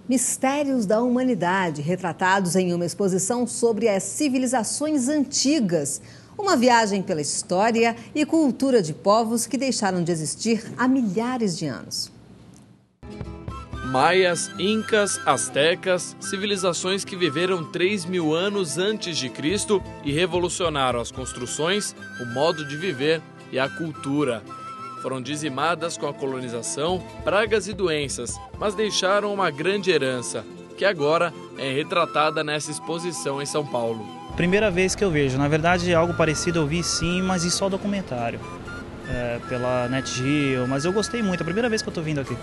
Mistérios da humanidade, retratados em uma exposição sobre as civilizações antigas. Uma viagem pela história e cultura de povos que deixaram de existir há milhares de anos. Maias, incas, astecas, civilizações que viveram 3.000 anos antes de Cristo e revolucionaram as construções, o modo de viver e a cultura. Foram dizimadas com a colonização, pragas e doenças, mas deixaram uma grande herança, que agora é retratada nessa exposição em São Paulo. Primeira vez que eu vejo, na verdade algo parecido eu vi sim, mas em só documentário, pela NetGeo, mas eu gostei muito, é a primeira vez que eu tô vindo aqui.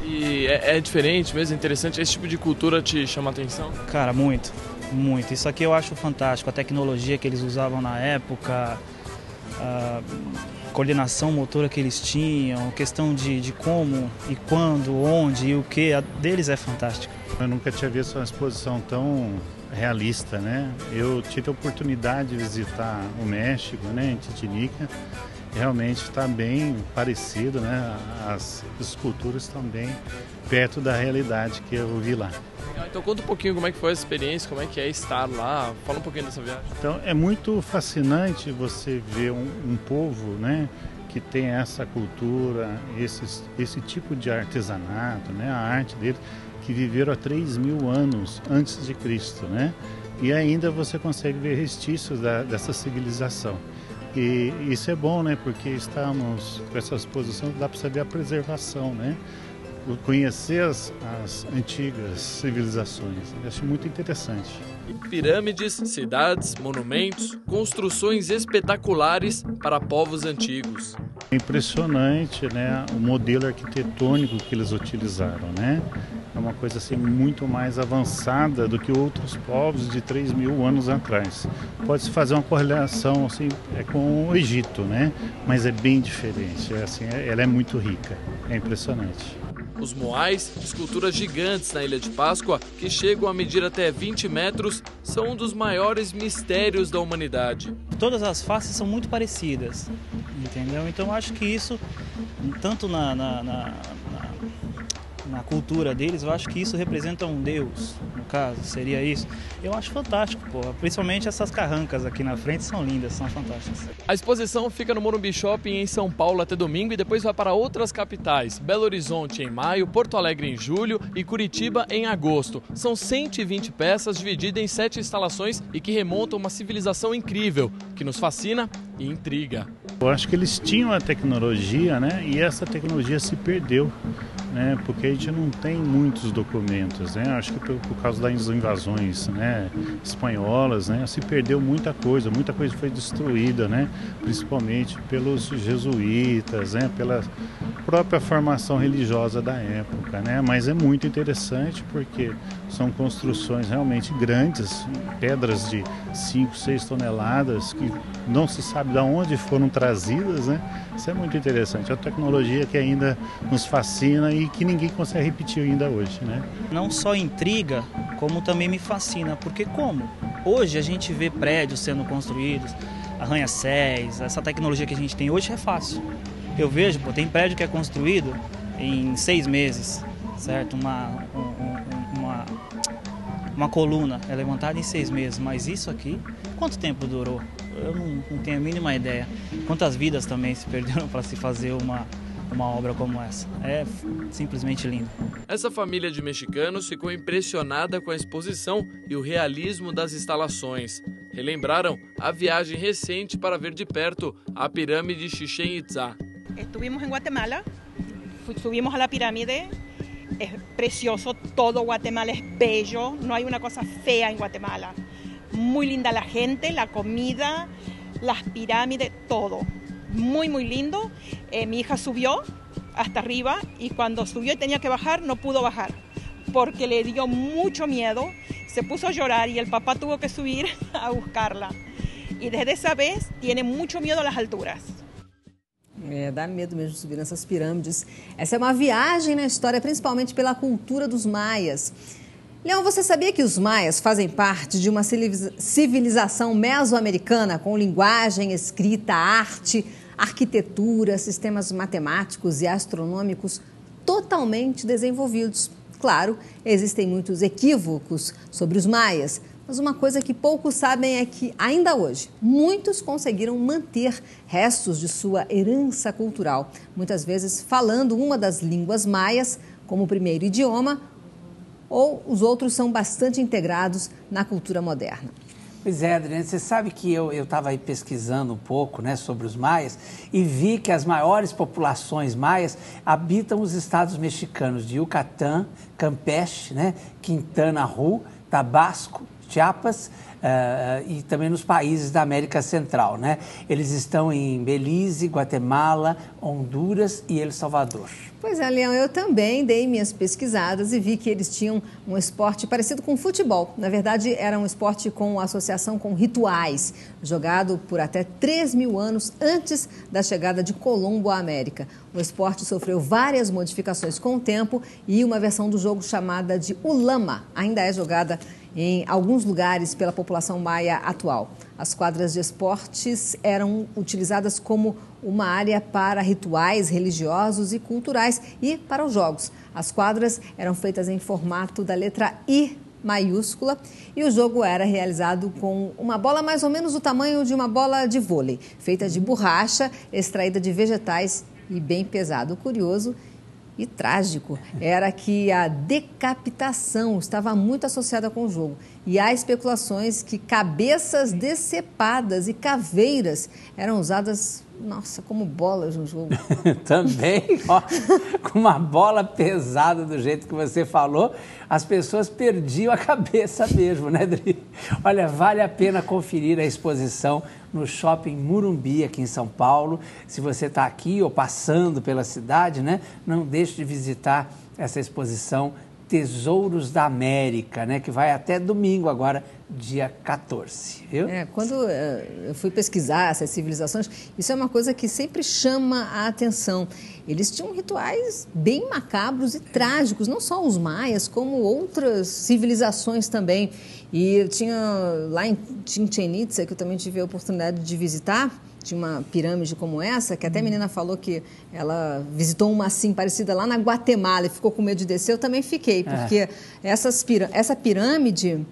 E é diferente mesmo, interessante, esse tipo de cultura te chama a atenção? Cara, muito, muito, isso aqui eu acho fantástico, a tecnologia que eles usavam na época, a coordenação motora que eles tinham, questão de como e quando, onde e o que, a deles é fantástico. Eu nunca tinha visto uma exposição tão realista, né? Eu tive a oportunidade de visitar o México, né, em Titinica. Realmente está bem parecido, né? As esculturas estão bem perto da realidade que eu vi lá. Então conta um pouquinho como é que foi essa experiência, como é que é estar lá, fala um pouquinho dessa viagem. Então é muito fascinante você ver um povo, né, que tem essa cultura, esse tipo de artesanato, né, a arte dele, que viveram há 3.000 anos antes de Cristo, né? E ainda você consegue ver restícios dessa civilização. E isso é bom, né? Porque estamos com essa exposição, dá para saber a preservação, né? Conhecer as antigas civilizações. Eu acho muito interessante. Pirâmides, cidades, monumentos, construções espetaculares para povos antigos. É impressionante, né, o modelo arquitetônico que eles utilizaram, né? É uma coisa assim muito mais avançada do que outros povos de 3.000 anos atrás. Pode-se fazer uma correlação assim, com o Egito, né? Mas é bem diferente. Ela é muito rica, é impressionante. Os moais, esculturas gigantes na Ilha de Páscoa, que chegam a medir até 20 metros, são um dos maiores mistérios da humanidade. Todas as faces são muito parecidas, entendeu? Então eu acho que isso, tanto na cultura deles, eu acho que isso representa um deus, no caso, seria isso. Eu acho fantástico, pô. Principalmente essas carrancas aqui na frente são lindas, são fantásticas. A exposição fica no Morumbi Shopping em São Paulo até domingo e depois vai para outras capitais, Belo Horizonte em maio, Porto Alegre em julho e Curitiba em agosto. São 120 peças divididas em 7 instalações e que remontam uma civilização incrível, que nos fascina e intriga. Eu acho que eles tinham a tecnologia, né? E essa tecnologia se perdeu, né? Porque a gente não tem muitos documentos, né? Acho que por causa das invasões, né, espanholas, né? Se perdeu muita coisa foi destruída, né? Principalmente pelos jesuítas, né? Pela própria formação religiosa da época, né? Mas é muito interessante porque são construções realmente grandes, pedras de 5, 6 toneladas que não se sabe de onde foram trazidas, né? Isso é muito interessante. É uma tecnologia que ainda nos fascina e que ninguém consegue repetir ainda hoje, né? Não só intriga, como também me fascina. Porque como? Hoje a gente vê prédios sendo construídos, arranha-céus, essa tecnologia que a gente tem hoje é fácil. Eu vejo, tem prédio que é construído em 6 meses, certo? Uma coluna é levantada em 6 meses, mas isso aqui, quanto tempo durou? Eu não tenho a mínima ideia. Quantas vidas também se perderam para se fazer uma obra como essa. É simplesmente lindo. Essa família de mexicanos ficou impressionada com a exposição e o realismo das instalações. Relembraram a viagem recente para ver de perto a pirâmide Chichén Itzá. Estuvimos en Guatemala, subimos a la pirámide, es precioso, todo Guatemala es bello, no hay una cosa fea en Guatemala. Muy linda la gente, la comida, las pirámides, todo. Muy, muy lindo. Mi hija subió hasta arriba y cuando subió y tenía que bajar, no pudo bajar porque le dio mucho miedo, se puso a llorar y el papá tuvo que subir a buscarla. Y desde esa vez tiene mucho miedo a las alturas. Dá medo mesmo subir nessas pirâmides. Essa é uma viagem na história, principalmente pela cultura dos maias. Leão, você sabia que os maias fazem parte de uma civilização mesoamericana com linguagem, escrita, arte, arquitetura, sistemas matemáticos e astronômicos totalmente desenvolvidos? Claro, existem muitos equívocos sobre os maias, mas uma coisa que poucos sabem é que, ainda hoje, muitos conseguiram manter restos de sua herança cultural, muitas vezes falando uma das línguas maias como primeiro idioma, ou os outros são bastante integrados na cultura moderna. Pois é, Adriana, você sabe que eu estava aí pesquisando um pouco, né, sobre os maias e vi que as maiores populações maias habitam os estados mexicanos de Yucatán, Campeche, né, Quintana Roo, Tabasco, Chiapas e também nos países da América Central, né? Eles estão em Belize, Guatemala, Honduras e El Salvador. Pois é, Leão, eu também dei minhas pesquisadas e vi que eles tinham um esporte parecido com futebol. Na verdade, era um esporte com associação com rituais, jogado por até 3.000 anos antes da chegada de Colombo à América. O esporte sofreu várias modificações com o tempo e uma versão do jogo chamada de ulama ainda é jogada em alguns lugares pela população maia atual. As quadras de esportes eram utilizadas como uma área para rituais religiosos e culturais e para os jogos. As quadras eram feitas em formato da letra I maiúscula e o jogo era realizado com uma bola mais ou menos do tamanho de uma bola de vôlei, feita de borracha, extraída de vegetais e bem pesado. Curioso e trágico era que a decapitação estava muito associada com o jogo. E há especulações que cabeças decepadas e caveiras eram usadas, nossa, como bolas no jogo. Também, ó, com uma bola pesada do jeito que você falou, as pessoas perdiam a cabeça mesmo, né, Adri? Olha, vale a pena conferir a exposição no Shopping Morumbi, aqui em São Paulo. Se você está aqui ou passando pela cidade, né, não deixe de visitar essa exposição Tesouros da América, né, que vai até domingo agora, dia 14. Viu? Quando eu fui pesquisar essas civilizações, isso é uma coisa que sempre chama a atenção. Eles tinham rituais bem macabros e trágicos, não só os maias, como outras civilizações também. E tinha lá em Chichén Itzá, que eu também tive a oportunidade de visitar, tinha uma pirâmide como essa, que até a menina falou que ela visitou uma assim parecida lá na Guatemala e ficou com medo de descer. Eu também fiquei, porque essa pirâmide,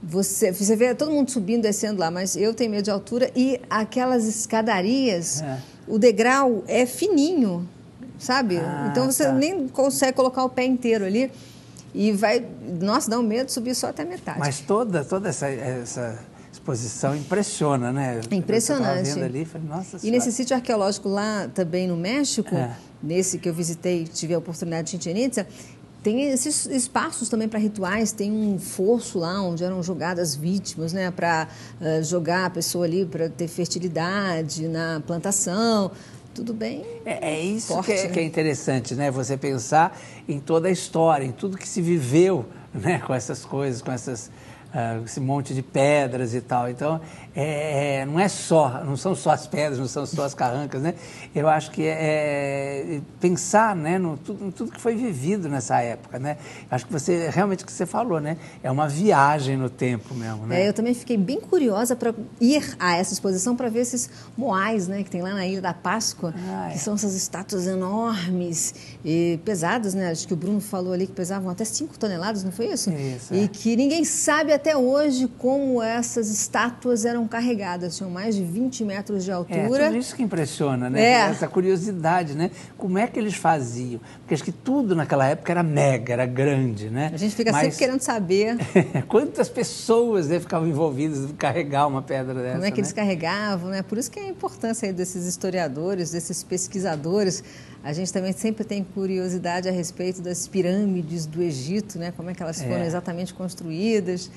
você vê todo mundo subindo, descendo lá, mas eu tenho medo de altura e aquelas escadarias, o degrau é fininho, sabe? Então você nem consegue colocar o pé inteiro ali e vai, nossa, dá um medo de subir só até a metade. Mas toda essa exposição impressiona, né? É impressionante. Eu ali, falei, nossa e nesse sítio arqueológico lá também no México, nesse que eu visitei, tive a oportunidade de Chichén Itzá, tem esses espaços também para rituais, tem um fosso lá onde eram jogadas vítimas, né, para jogar a pessoa ali para ter fertilidade na plantação. Tudo bem. É isso forte, que é interessante, né? Você pensar em toda a história, em tudo que se viveu, né, com essas coisas, com esse monte de pedras e tal. Então, não são só as pedras, não são só as carrancas, né? Eu acho que pensar, né, em tudo que foi vivido nessa época, né? Acho que realmente o que você falou, né? É uma viagem no tempo mesmo, né? Eu também fiquei bem curiosa para ir a essa exposição para ver esses moais, né, que tem lá na Ilha da Páscoa, que são essas estátuas enormes e pesadas, né? Acho que o Bruno falou ali que pesavam até 5 toneladas, não foi isso? Isso, e que ninguém sabe até hoje como essas estátuas eram carregadas, tinham mais de 20 metros de altura. Tudo isso que impressiona, né? Essa curiosidade, né? Como é que eles faziam? Porque acho que tudo naquela época era mega, era grande, né? A gente fica sempre querendo saber. Quantas pessoas ficavam envolvidas em carregar uma pedra dessa, como é que eles carregavam, né? Por isso que é a importância aí desses historiadores, desses pesquisadores. A gente também sempre tem curiosidade a respeito das pirâmides do Egito, né? Como é que elas foram exatamente construídas.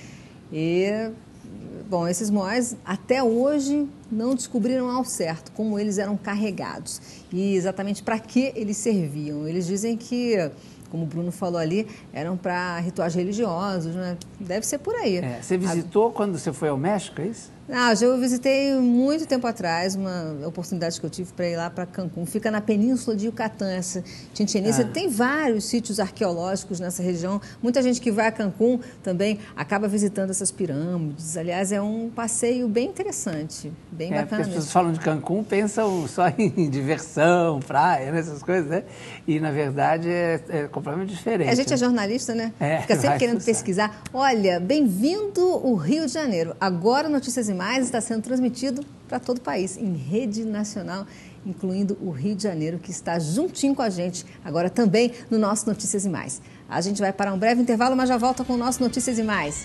E, bom, esses moais até hoje não descobriram ao certo como eles eram carregados e exatamente para que eles serviam. Eles dizem que, como o Bruno falou ali, eram para rituais religiosos, né? Deve ser por aí. Você visitou quando você foi ao México, é isso? Eu visitei muito tempo atrás, uma oportunidade que eu tive para ir lá para Cancún. Fica na península de Yucatán, essa Chichén Itzá. Tem vários sítios arqueológicos nessa região. Muita gente que vai a Cancún também acaba visitando essas pirâmides. Aliás, é um passeio bem interessante, bem Bem bacana porque as mesmo. pessoas falam de Cancún, pensam só em diversão, praia, né, essas coisas, né? E, na verdade, é completamente diferente. A gente é jornalista, né? Fica sempre querendo pesquisar. Olha, bem-vindo o Rio de Janeiro. Agora, Notícias e Mais está sendo transmitido para todo o país, em rede nacional, incluindo o Rio de Janeiro, que está juntinho com a gente, agora também no nosso Notícias e Mais. A gente vai para um breve intervalo, mas já volta com o nosso Notícias e Mais.